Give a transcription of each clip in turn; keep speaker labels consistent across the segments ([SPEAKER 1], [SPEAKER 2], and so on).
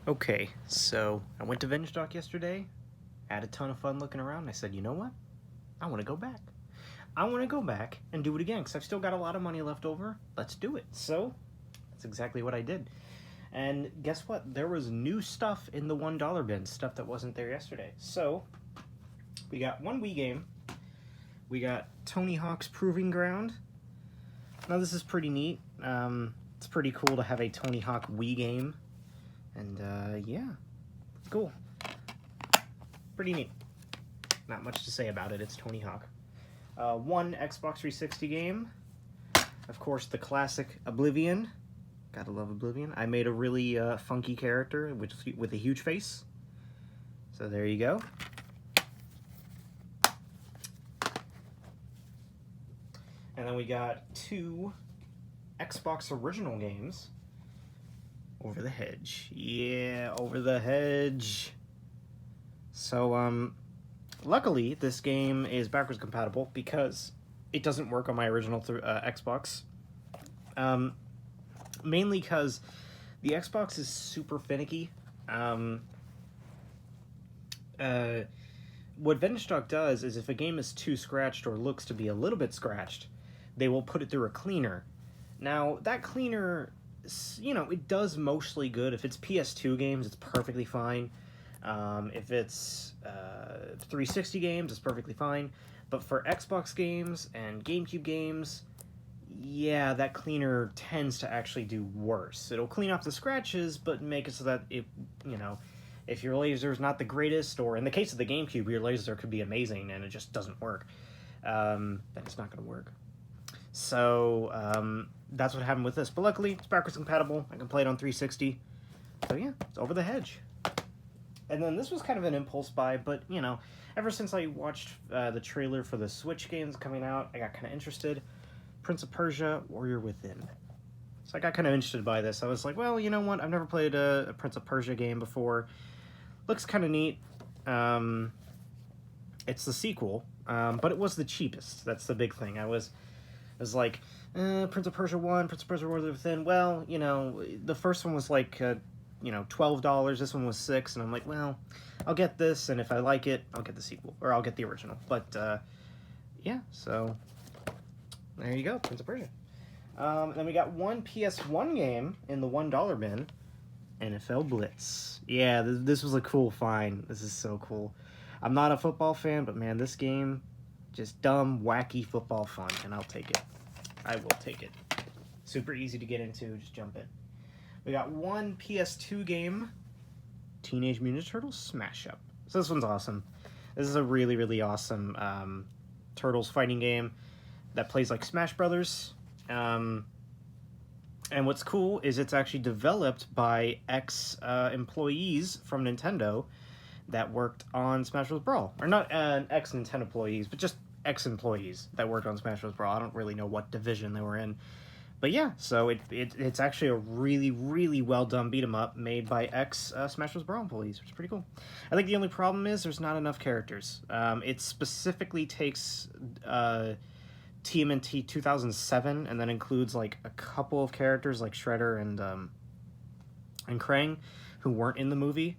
[SPEAKER 1] Okay, so I went to Vengestock yesterday, had a ton of fun looking around, and I said, you know what? I want to go back. I want to go back and do it again because I've still got a lot of money left over. Let's do it. So that's exactly what I did. And guess what? There was new stuff in the $1 bin, stuff that wasn't there yesterday. So we got one Wii game. We got Tony Hawk's Proving Ground. Now this is pretty neat. It's pretty cool to have a Tony Hawk Wii game. And yeah, cool. Pretty neat. Not much to say about it. It's Tony Hawk. One Xbox 360 game. Of course, the classic Oblivion. Gotta love Oblivion. I made a really funky character with a huge face. So there you go. And then we got two Xbox original games. Over the Hedge. Yeah, Over the Hedge. So, luckily, this game is backwards compatible because it doesn't work on my original Xbox. Mainly because the Xbox is super finicky. What Vengestock does is if a game is too scratched or looks to be a little bit scratched, they will put it through a cleaner. Now, that cleaner, you know, it does mostly good. If it's PS2 games, it's perfectly fine. If it's 360 games, it's perfectly fine. But for Xbox games and GameCube games, yeah, that cleaner tends to actually do worse. It'll clean off the scratches, but make it so that it, you know, if your laser is not the greatest, or in the case of the GameCube, your laser could be amazing and it just doesn't work, then it's not going to work. So, that's what happened with this. But luckily, it's backwards compatible. I can play it on 360. So yeah, it's Over the Hedge. And then this was kind of an impulse buy, but, you know, ever since I watched the trailer for the Switch games coming out, I got kind of interested. Prince of Persia, Warrior Within. So I got kind of interested by this. I was like, well, you know what? I've never played a Prince of Persia game before. Looks kind of neat. It's the sequel, but it was the cheapest. That's the big thing. I was like, Prince of Persia 1, Prince of Persia Warrior Within. Well, you know, the first one was like, you know, $12. This one was $6, and I'm like, well, I'll get this, and if I like it, I'll get the sequel, or I'll get the original. But yeah, so there you go, Prince of Persia. Then we got one PS1 game in the $1 bin, NFL Blitz. Yeah, this was a cool find. This is so cool. I'm not a football fan, but man, this game, just dumb, wacky football fun, and I'll take it. I will take it. Super easy to get into, just jump in. We got one PS2 game, Teenage Mutant Ninja Turtles Smash Up. So this one's awesome. This is a really, really awesome Turtles fighting game that plays like Smash Brothers. And what's cool is it's actually developed by ex-employees from Nintendo that worked on Smash Bros. Brawl. Or not ex-Nintendo employees, but just ex-employees that worked on Smash Bros. Brawl. I don't really know what division they were in. But yeah, so it's actually a really, really well-done beat-em-up made by ex-Smash Bros. Brawl employees, which is pretty cool. I think the only problem is there's not enough characters. It specifically takes TMNT 2007 and then includes like a couple of characters like Shredder and Krang who weren't in the movie.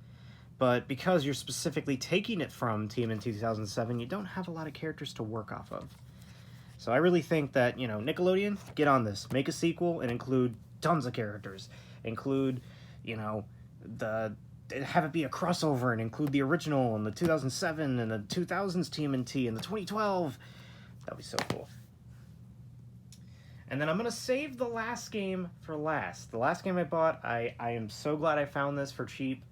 [SPEAKER 1] But because you're specifically taking it from TMNT 2007, you don't have a lot of characters to work off of. So I really think that, you know, Nickelodeon, get on this. Make a sequel and include tons of characters. Include, you know, have it be a crossover and include the original and the 2007 and the 2000s TMNT and the 2012. That'd be so cool. And then I'm going to save the last game for last. The last game I bought, I am so glad I found this for cheap.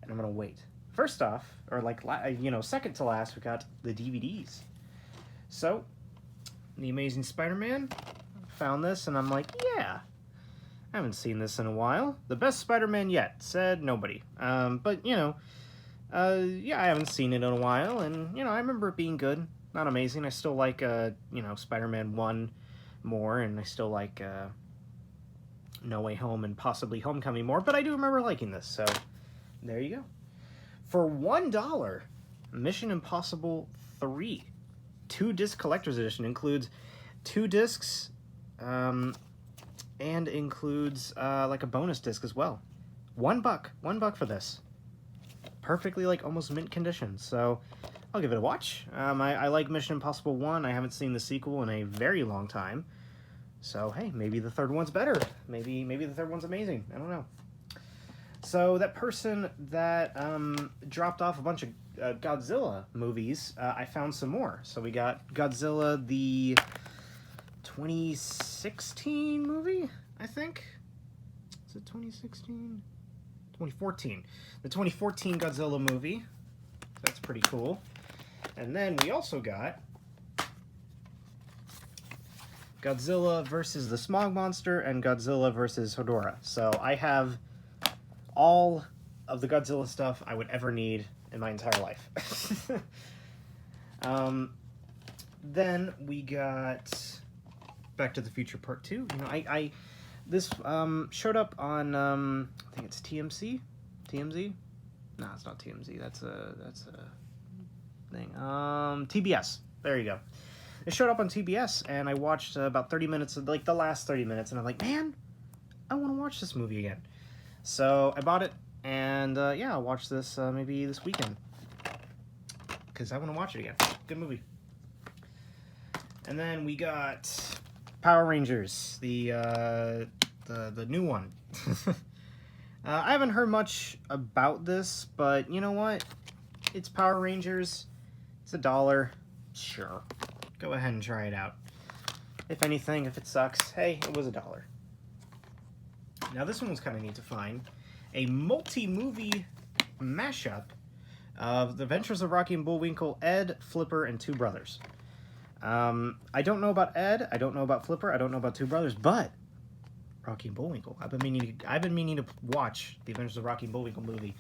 [SPEAKER 1] And I'm going to wait. First off, or like, you know, second to last, we got the DVDs. So, The Amazing Spider-Man, found this, and I'm like, yeah, I haven't seen this in a while. The best Spider-Man yet, said nobody. But, you know, yeah, I haven't seen it in a while, and, you know, I remember it being good. Not amazing. I still like, you know, Spider-Man 1 more, and I still like No Way Home and possibly Homecoming more, but I do remember liking this, so there you go. For $1, Mission Impossible 3 2-disc collector's edition includes 2 discs and includes like a bonus disc as well. $1 for this. Perfectly, like, almost mint condition. So I'll give it a watch. I like Mission Impossible 1. I haven't seen the sequel in a very long time. So, hey, maybe the third one's better. Maybe the third one's amazing. I don't know. So that person that dropped off a bunch of Godzilla movies, I found some more. So we got Godzilla, the 2016 movie, I think? Is it 2016? 2014. The 2014 Godzilla movie. That's pretty cool. And then we also got Godzilla versus the Smog Monster and Godzilla versus Hedorah. So I have all of the Godzilla stuff I would ever need in my entire life. Then we got Back to the Future Part 2. You know, this showed up on I think it's TMZ. No, it's not TMZ. That's a thing. TBS. There you go. It showed up on TBS, and I watched about 30 minutes, like the last 30 minutes, and I'm like, man, I want to watch this movie again. So I bought it, and yeah, I'll watch this maybe this weekend, because I want to watch it again. Good movie. And then we got Power Rangers, the new one. I haven't heard much about this, but you know what? It's Power Rangers. It's $1. Sure. Go ahead and try it out. If anything, if it sucks, hey, it was $1. Now this one was kind of neat to find. A multi-movie mashup of The Adventures of Rocky and Bullwinkle, Ed, Flipper, and Two Brothers. I don't know about Ed, I don't know about Flipper, I don't know about Two Brothers, but Rocky and Bullwinkle. I've been meaning to watch The Adventures of Rocky and Bullwinkle movie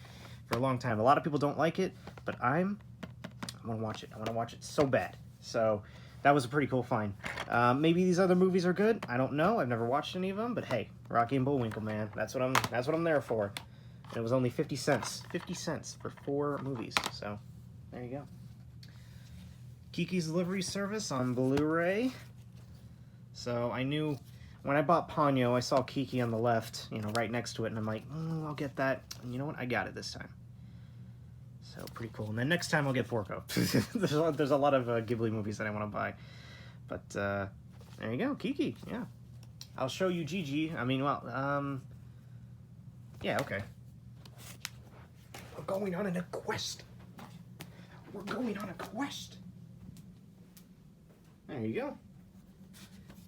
[SPEAKER 1] for a long time. A lot of people don't like it, but I want to watch it. I want to watch it so bad. So that was a pretty cool find. Maybe these other movies are good. I don't know. I've never watched any of them, but hey, Rocky and Bullwinkle, man, that's what I'm there for. And it was only 50 cents. 50 cents for 4 movies. So there you go. Kiki's Delivery Service on Blu-ray. So I knew when I bought Ponyo, I saw Kiki on the left, you know, right next to it, and I'm like, I'll get that. And you know what? I got it this time. So pretty cool. And then next time I'll get Porco. There's a lot of Ghibli movies that I want to buy. But there you go, Kiki. Yeah, I'll show you Gigi. I mean, well, yeah, okay. We're going on a quest. We're going on a quest. There you go.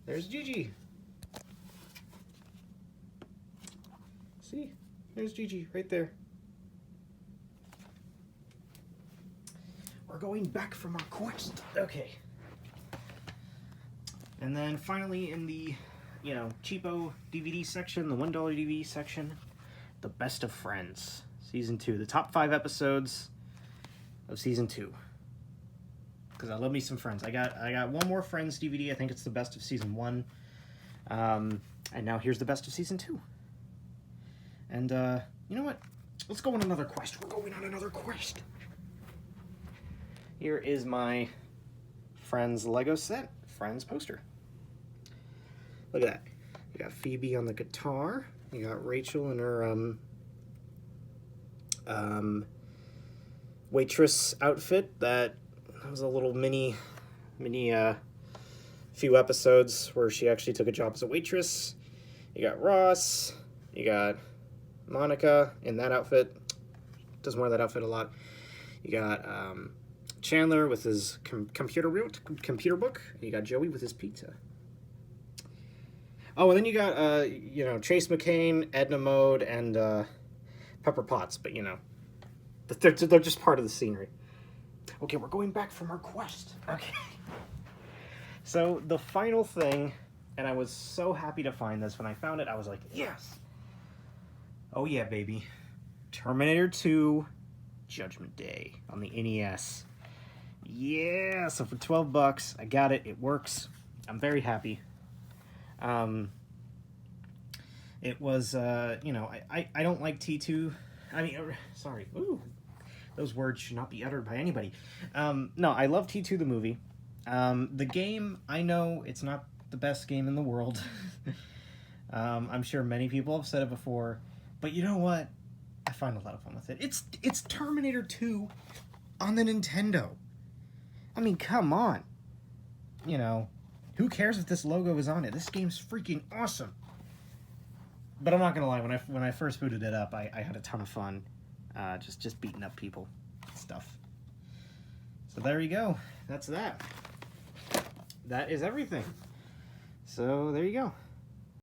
[SPEAKER 1] There's Gigi. See? There's Gigi right there. We're going back from our quest. Okay. And then finally in the, you know, cheapo DVD section, the $1 DVD section, The Best of Friends, Season 2. The top 5 episodes of Season 2. Because I love me some Friends. I got one more Friends DVD. I think it's the best of Season 1. And now here's the best of Season 2. And, you know what? Let's go on another quest. We're going on another quest. Here is my Friends Lego set, Friends poster. Look at that. You got Phoebe on the guitar. You got Rachel in her waitress outfit. That was a little mini few episodes where she actually took a job as a waitress. You got Ross. You got Monica in that outfit. Doesn't wear that outfit a lot. You got Chandler with his computer book. You got Joey with his pizza. Oh, and then you got you know, Chase McCain, Edna Mode, and Pepper Potts. But you know, they're just part of the scenery. Okay, we're going back from our quest. Okay. So the final thing, and I was so happy to find this. When I found it, I was like, yes. Oh yeah, baby. Terminator 2, Judgment Day on the NES. Yeah, so for $12, I got it. It works. I'm very happy. It was, you know, I don't like T2. I mean, sorry. Ooh, those words should not be uttered by anybody. No, I love T2 the movie. The game, I know it's not the best game in the world. I'm sure many people have said it before, But you know what? I find a lot of fun with it. It's Terminator 2 on the Nintendo. I mean, come on. You know, who cares if this logo is on it? This game's freaking awesome. But I'm not gonna lie, when I first booted it up, I had a ton of fun, just beating up people, and stuff. So there you go. That's that. That is everything. So there you go.